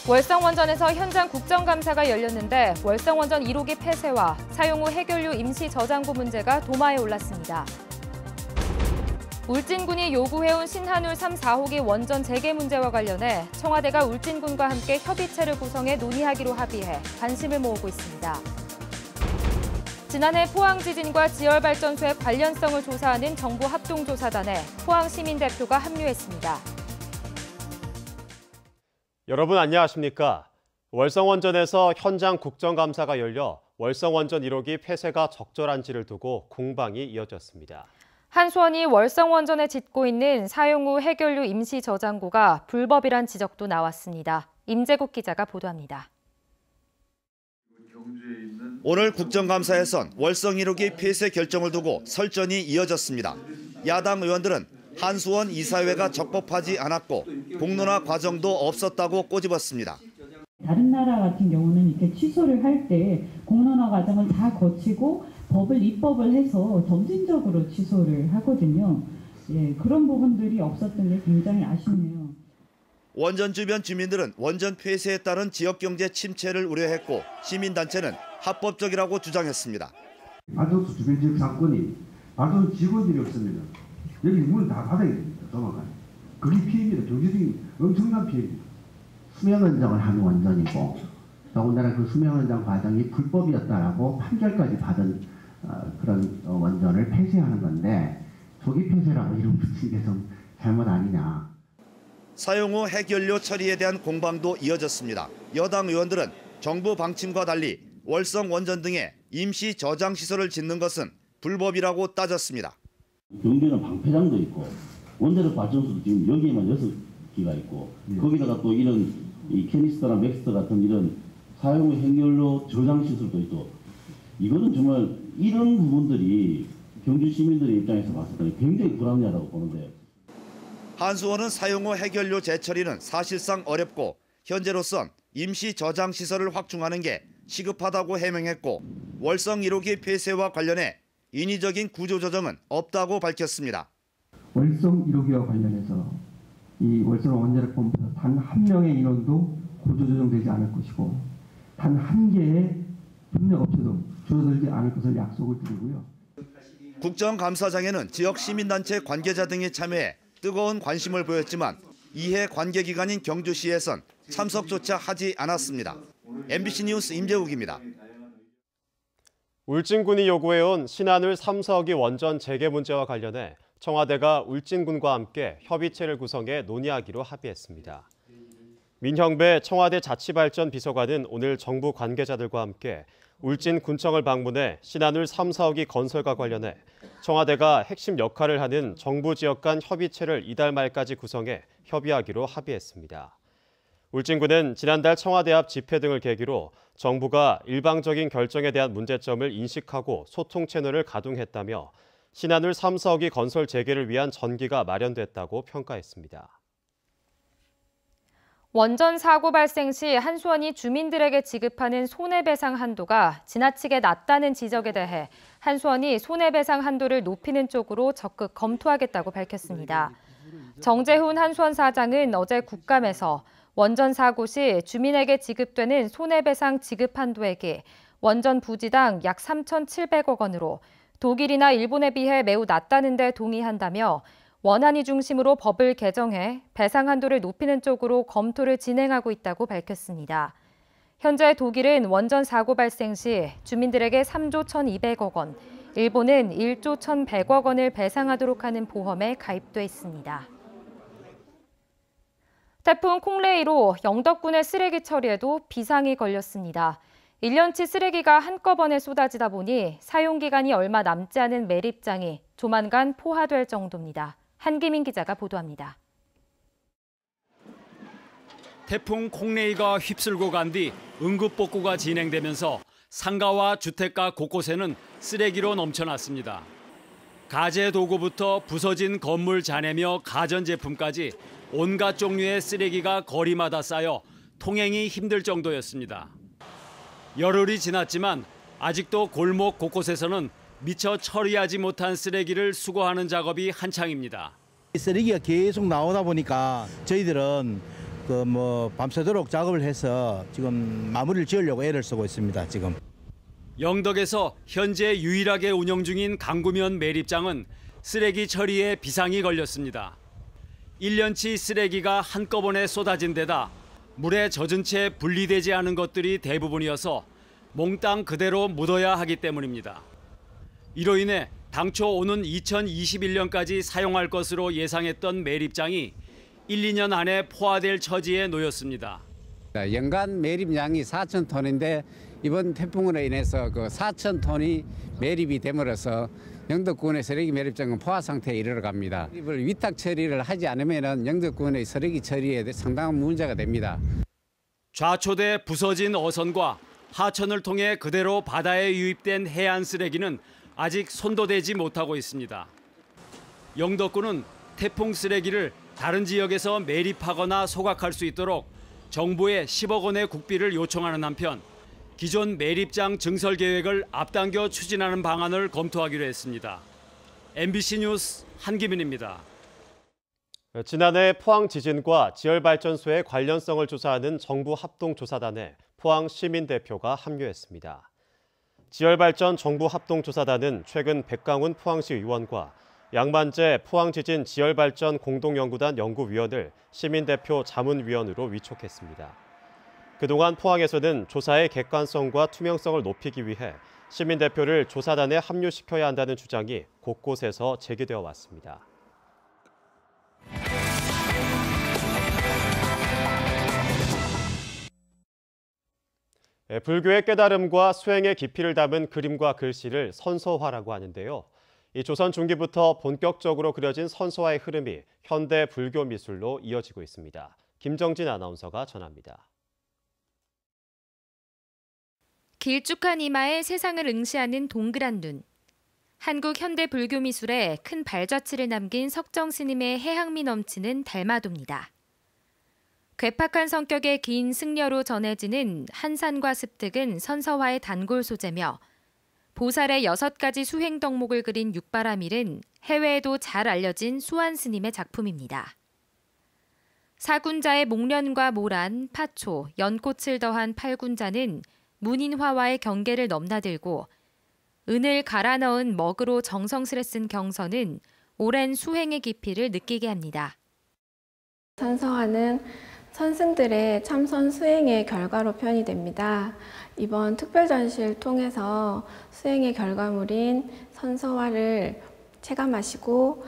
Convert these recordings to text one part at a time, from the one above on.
월성원전에서 현장 국정감사가 열렸는데 월성원전 1호기 폐쇄와 사용 후 해결료 임시 저장고 문제가 도마에 올랐습니다. 울진군이 요구해온 신한울 3, 4호기 원전 재개 문제와 관련해 청와대가 울진군과 함께 협의체를 구성해 논의하기로 합의해 관심을 모으고 있습니다. 지난해 포항 지진과 지열발전소의 관련성을 조사하는 정부 합동조사단에 포항시민 대표가 합류했습니다. 여러분 안녕하십니까? 월성원전에서 현장 국정감사가 열려 월성원전 1호기 폐쇄가 적절한지를 두고 공방이 이어졌습니다. 한수원이 월성원전에 짓고 있는 사용 후 해결료 임시 저장고가 불법이란 지적도 나왔습니다. 임재국 기자가 보도합니다. 오늘 국정감사에선 월성 1호기 폐쇄 결정을 두고 설전이 이어졌습니다. 야당 의원들은 한수원 이사회가 적법하지 않았고 공론화 과정도 없었다고 꼬집었습니다. 다른 나라 같은 경우는 이렇게 취소를 할 때 공론화 과정을 다 거치고 입법을 해서 점진적으로 취소를 하거든요. 그런 부분들이 없었던 게 굉장히 아쉽네요. 원전 주변 주민들은 원전 폐쇄에 따른 지역경제 침체를 우려했고 시민단체는 합법적이라고 주장했습니다. 발전소 주변 지역 상권이 발전소 직원들이 없으면 여기 문을 다 닫아야 됩니다. 조만간. 그게 피해입니다. 경제적인 엄청난 피해입니다. 수명원정을 한 원전이고 더군다나 그 수명원정 과정이 불법이었다라고 판결까지 받은 그런 원전을 폐쇄하는 건데 조기 폐쇄라고 이름 붙인 게 좀 잘못 아니냐. 사용 후 해결료 처리에 대한 공방도 이어졌습니다. 여당 의원들은 정부 방침과 달리 월성 원전 등에 임시 저장 시설을 짓는 것은 불법이라고 따졌습니다. 경주에는 방패장도 있고 원자력 발전소도 지금 여기에만 6기가 있고 거기다가 또 이런 캐니스터나 맥스터 같은 이런 사용 후 해결료 저장 시설도 있고 이거는 정말 이런 부분들이 경주 시민들의 입장에서 봤을 때 굉장히 불합리하다고 보는데 한수원은 사용 후 해결료 재처리는 사실상 어렵고 현재로선 임시 저장 시설을 확충하는 게 시급하다고 해명했고 월성 1호기 폐쇄와 관련해 인위적인 구조조정은 없다고 밝혔습니다. 월성 1호기와 관련해서 이 월성 원자력본부에서 단 한 명의 인원도 구조조정되지 않을 것이고 단 한 개의 협력업체도 줄어들지 않을 것을 약속을 드리고요. 국정감사장에는 지역 시민단체 관계자 등이 참여해 뜨거운 관심을 보였지만 이해 관계기관인 경주시에선 참석조차 하지 않았습니다. MBC 뉴스 임재욱입니다. 울진군이 요구해온 신한울 3, 4호기 원전 재개 문제와 관련해 청와대가 울진군과 함께 협의체를 구성해 논의하기로 합의했습니다. 민형배 청와대 자치발전 비서관은 오늘 정부 관계자들과 함께 울진군청을 방문해 신한울 3, 4호기 건설과 관련해 청와대가 핵심 역할을 하는 정부 지역 간 협의체를 이달 말까지 구성해 협의하기로 합의했습니다. 울진군은 지난달 청와대 앞 집회 등을 계기로 정부가 일방적인 결정에 대한 문제점을 인식하고 소통 채널을 가동했다며 신한울 3, 4호기 건설 재개를 위한 전기가 마련됐다고 평가했습니다. 원전 사고 발생 시 한수원이 주민들에게 지급하는 손해배상 한도가 지나치게 낮다는 지적에 대해 한수원이 손해배상 한도를 높이는 쪽으로 적극 검토하겠다고 밝혔습니다. 정재훈 한수원 사장은 어제 국감에서 원전 사고 시 주민에게 지급되는 손해배상 지급 한도액이 원전 부지당 약 3,700억 원으로 독일이나 일본에 비해 매우 낮다는 데 동의한다며 원안위 중심으로 법을 개정해 배상 한도를 높이는 쪽으로 검토를 진행하고 있다고 밝혔습니다. 현재 독일은 원전 사고 발생 시 주민들에게 3조 1,200억 원, 일본은 1조 1,100억 원을 배상하도록 하는 보험에 가입돼 있습니다. 태풍 콩레이로 영덕군의 쓰레기 처리에도 비상이 걸렸습니다. 1년치 쓰레기가 한꺼번에 쏟아지다 보니 사용기간이 얼마 남지 않은 매립장이 조만간 포화될 정도입니다. 한기민 기자가 보도합니다. 태풍 콩레이가 휩쓸고 간 뒤 응급복구가 진행되면서 상가와 주택가 곳곳에는 쓰레기로 넘쳐났습니다. 가재 도구부터 부서진 건물 잔해며 가전제품까지 온갖 종류의 쓰레기가 거리마다 쌓여 통행이 힘들 정도였습니다. 열흘이 지났지만 아직도 골목 곳곳에서는 미처 처리하지 못한 쓰레기를 수거하는 작업이 한창입니다. 쓰레기가 계속 나오다 보니까 저희들은 밤새도록 작업을 해서 지금 마무리를 지으려고 애를 쓰고 있습니다. 지금. 영덕에서 현재 유일하게 운영 중인 강구면 매립장은 쓰레기 처리에 비상이 걸렸습니다. 1년치 쓰레기가 한꺼번에 쏟아진 데다 물에 젖은 채 분리되지 않은 것들이 대부분이어서 몽땅 그대로 묻어야 하기 때문입니다. 이로 인해 당초 오는 2021년까지 사용할 것으로 예상했던 매립장이 1, 2년 안에 포화될 처지에 놓였습니다. 연간 매립량이 4,000톤인데 이번 태풍으로 인해서 그 4,000톤이 매립이 됨으로써 영덕군의 쓰레기 매립장은 포화 상태에 이르러 갑니다. 이걸 위탁 처리를 하지 않으면 영덕군의 쓰레기 처리에 상당한 문제가 됩니다. 좌초대 부서진 어선과 하천을 통해 그대로 바다에 유입된 해안 쓰레기는 아직 손도 대지 못하고 있습니다. 영덕군은 태풍 쓰레기를 다른 지역에서 매립하거나 소각할 수 있도록 정부에 10억 원의 국비를 요청하는 한편 기존 매립장 증설 계획을 앞당겨 추진하는 방안을 검토하기로 했습니다. MBC 뉴스 한기민입니다. 지난해 포항 지진과 지열발전소의 관련성을 조사하는 정부 합동조사단에 포항 시민대표가 합류했습니다. 지열발전 정부 합동조사단은 최근 백강훈 포항시 의원과 양만재 포항지진 지열발전 공동연구단 연구위원을 시민대표 자문위원으로 위촉했습니다. 그동안 포항에서는 조사의 객관성과 투명성을 높이기 위해 시민대표를 조사단에 합류시켜야 한다는 주장이 곳곳에서 제기되어 왔습니다. 불교의 깨달음과 수행의 깊이를 담은 그림과 글씨를 선서화라고 하는데요. 이 조선 중기부터 본격적으로 그려진 선서화의 흐름이 현대 불교 미술로 이어지고 있습니다. 김정진 아나운서가 전합니다. 길쭉한 이마에 세상을 응시하는 동그란 눈. 한국 현대 불교 미술에 큰 발자취를 남긴 석정 스님의 해학미 넘치는 달마도입니다. 괴팍한 성격의 긴 승려로 전해지는 한산과 습득은 선서화의 단골 소재며 보살의 6가지 수행 덕목을 그린 육바라밀은 해외에도 잘 알려진 수완 스님의 작품입니다. 사군자의 목련과 모란, 파초, 연꽃을 더한 팔군자는 문인화와의 경계를 넘나들고 은을 갈아 넣은 먹으로 정성스레 쓴 경서는 오랜 수행의 깊이를 느끼게 합니다. 선서화는 선승들의 참선 수행의 결과로 표현이 됩니다. 이번 특별전시를 통해서 수행의 결과물인 선서화를 체감하시고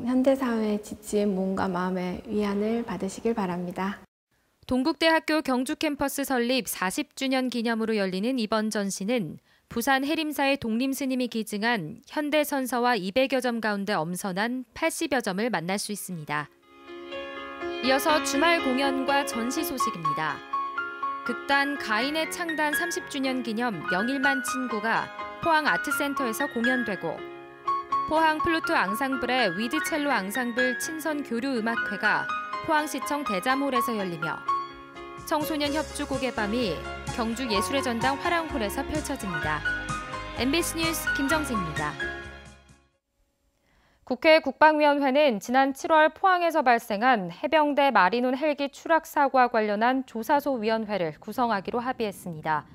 현대사회에 지친 몸과 마음의 위안을 받으시길 바랍니다. 동국대학교 경주 캠퍼스 설립 40주년 기념으로 열리는 이번 전시는 부산 해림사의 독림스님이 기증한 현대선서화 200여 점 가운데 엄선한 80여 점을 만날 수 있습니다. 이어서 주말 공연과 전시 소식입니다. 극단 가인의 창단 30주년 기념 영일만 친구가 포항 아트센터에서 공연되고 포항 플루트 앙상블의 위드첼로 앙상블 친선 교류 음악회가 포항시청 대잠홀에서 열리며 청소년 협주곡의 밤이 경주 예술의 전당 화랑홀에서 펼쳐집니다. MBC 뉴스 김정진입니다. 국회 국방위원회는 지난 7월 포항에서 발생한 해병대 마리논 헬기 추락 사고와 관련한 조사소위원회를 구성하기로 합의했습니다.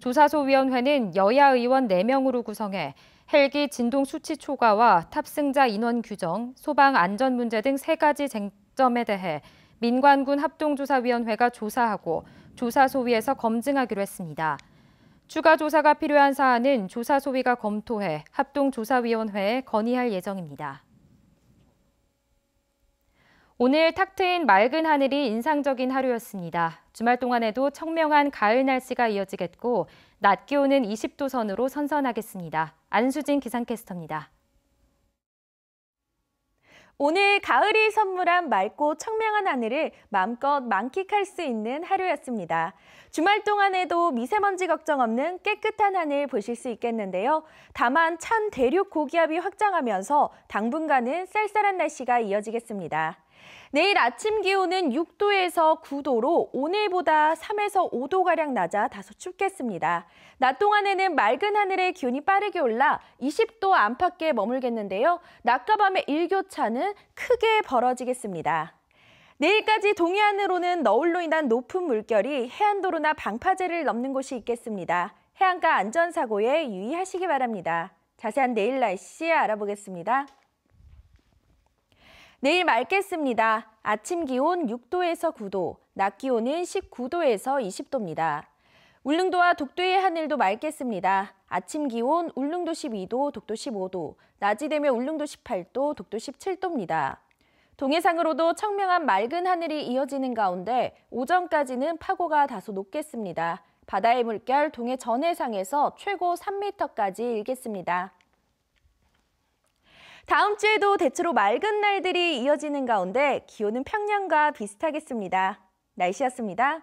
조사소위원회는 여야 의원 4명으로 구성해 헬기 진동 수치 초과와 탑승자 인원 규정, 소방 안전 문제 등 3가지 쟁점에 대해 민관군 합동조사위원회가 조사하고 조사소위에서 검증하기로 했습니다. 추가 조사가 필요한 사안은 조사소위가 검토해 합동조사위원회에 건의할 예정입니다. 오늘 탁 트인 맑은 하늘이 인상적인 하루였습니다. 주말 동안에도 청명한 가을 날씨가 이어지겠고 낮 기온은 20도 선으로 선선하겠습니다. 안수진 기상캐스터입니다. 오늘 가을이 선물한 맑고 청명한 하늘을 마음껏 만끽할 수 있는 하루였습니다. 주말 동안에도 미세먼지 걱정 없는 깨끗한 하늘 보실 수 있겠는데요. 다만 찬 대륙 고기압이 확장하면서 당분간은 쌀쌀한 날씨가 이어지겠습니다. 내일 아침 기온은 6도에서 9도로 오늘보다 3에서 5도가량 낮아 다소 춥겠습니다. 낮 동안에는 맑은 하늘의 기온이 빠르게 올라 20도 안팎에 머물겠는데요. 낮과 밤의 일교차는 크게 벌어지겠습니다. 내일까지 동해안으로는 너울로 인한 높은 물결이 해안도로나 방파제를 넘는 곳이 있겠습니다. 해안가 안전사고에 유의하시기 바랍니다. 자세한 내일 날씨 알아보겠습니다. 내일 맑겠습니다. 아침 기온 6도에서 9도, 낮 기온은 19도에서 20도입니다. 울릉도와 독도의 하늘도 맑겠습니다. 아침 기온 울릉도 12도, 독도 15도, 낮이 되면 울릉도 18도, 독도 17도입니다. 동해상으로도 청명한 맑은 하늘이 이어지는 가운데 오전까지는 파고가 다소 높겠습니다. 바다의 물결 동해 전해상에서 최고 3m까지 일겠습니다. 다음 주에도 대체로 맑은 날들이 이어지는 가운데 기온은 평년과 비슷하겠습니다. 날씨였습니다.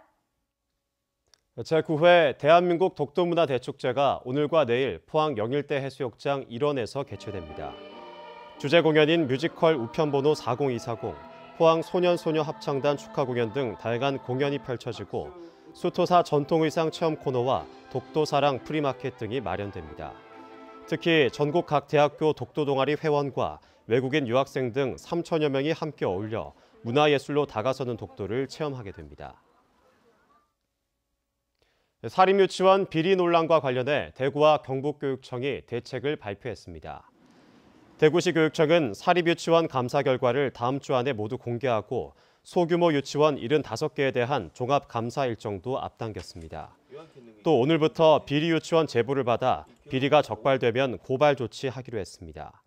제9회 대한민국 독도문화대축제가 오늘과 내일 포항 영일대 해수욕장 일원에서 개최됩니다. 주제 공연인 뮤지컬 우편번호 40240, 포항 소년소녀 합창단 축하 공연 등 다양한 공연이 펼쳐지고 수토사 전통의상 체험 코너와 독도사랑 프리마켓 등이 마련됩니다. 특히 전국 각 대학교 독도 동아리 회원과 외국인 유학생 등 3천여 명이 함께 어울려 문화예술로 다가서는 독도를 체험하게 됩니다. 사립유치원 비리 논란과 관련해 대구와 경북교육청이 대책을 발표했습니다. 대구시 교육청은 사립유치원 감사 결과를 다음 주 안에 모두 공개하고 소규모 유치원 75개에 대한 종합감사 일정도 앞당겼습니다. 또 오늘부터 비리 유치원 제보를 받아 비리가 적발되면 고발 조치하기로 했습니다.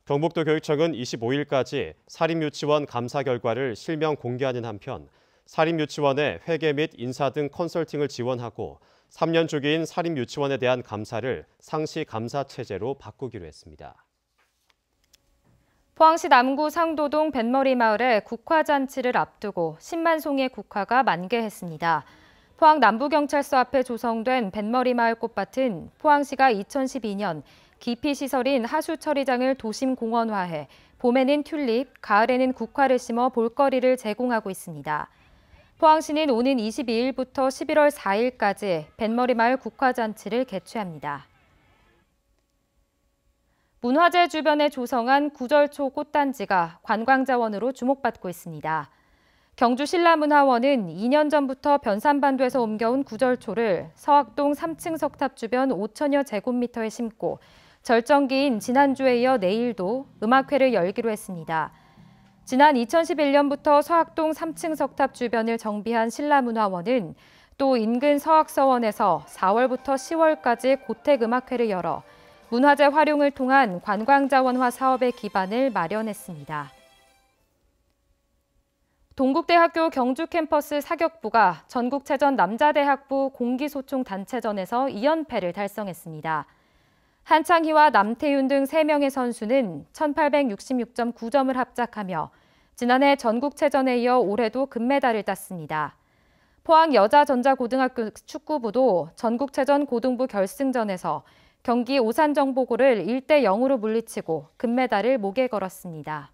경북도 교육청은 25일까지 사립유치원 감사 결과를 실명 공개하는 한편 사립유치원의 회계 및 인사 등 컨설팅을 지원하고 3년 주기인 사립유치원에 대한 감사를 상시 감사 체제로 바꾸기로 했습니다. 포항시 남구 상도동 뱃머리 마을에 국화잔치를 앞두고 10만 송이의 국화가 만개했습니다. 포항 남부경찰서 앞에 조성된 뱃머리 마을 꽃밭은 포항시가 2012년 기피시설인 하수처리장을 도심공원화해 봄에는 튤립, 가을에는 국화를 심어 볼거리를 제공하고 있습니다. 포항시는 오는 22일부터 11월 4일까지 뱃머리 마을 국화잔치를 개최합니다. 문화재 주변에 조성한 구절초 꽃단지가 관광자원으로 주목받고 있습니다. 경주 신라문화원은 2년 전부터 변산반도에서 옮겨온 구절초를 서학동 3층 석탑 주변 5천여 제곱미터에 심고 절정기인 지난주에 이어 내일도 음악회를 열기로 했습니다. 지난 2011년부터 서학동 3층 석탑 주변을 정비한 신라문화원은 또 인근 서학서원에서 4월부터 10월까지 고택음악회를 열어 문화재 활용을 통한 관광자원화 사업의 기반을 마련했습니다. 동국대학교 경주 캠퍼스 사격부가 전국체전 남자대학부 공기소총 단체전에서 2연패를 달성했습니다. 한창희와 남태윤 등 3명의 선수는 1866.9점을 합작하며 지난해 전국체전에 이어 올해도 금메달을 땄습니다. 포항 여자전자고등학교 축구부도 전국체전 고등부 결승전에서 경기 오산정보고를 1대 0으로 물리치고 금메달을 목에 걸었습니다.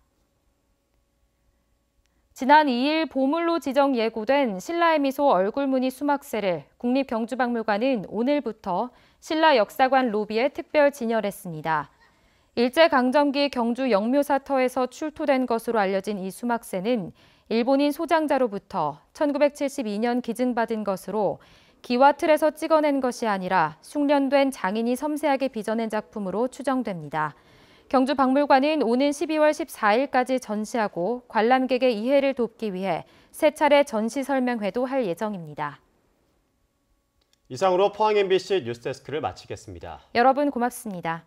지난 2일 보물로 지정 예고된 신라의 미소 얼굴무늬 수막새를 국립경주박물관은 오늘부터 신라 역사관 로비에 특별 진열했습니다. 일제강점기 경주 영묘사터에서 출토된 것으로 알려진 이 수막새는 일본인 소장자로부터 1972년 기증받은 것으로 기와 틀에서 찍어낸 것이 아니라 숙련된 장인이 섬세하게 빚어낸 작품으로 추정됩니다. 경주박물관은 오는 12월 14일까지 전시하고 관람객의 이해를 돕기 위해 3차례 전시 설명회도 할 예정입니다. 이상으로 포항 MBC 뉴스데스크를 마치겠습니다. 여러분 고맙습니다.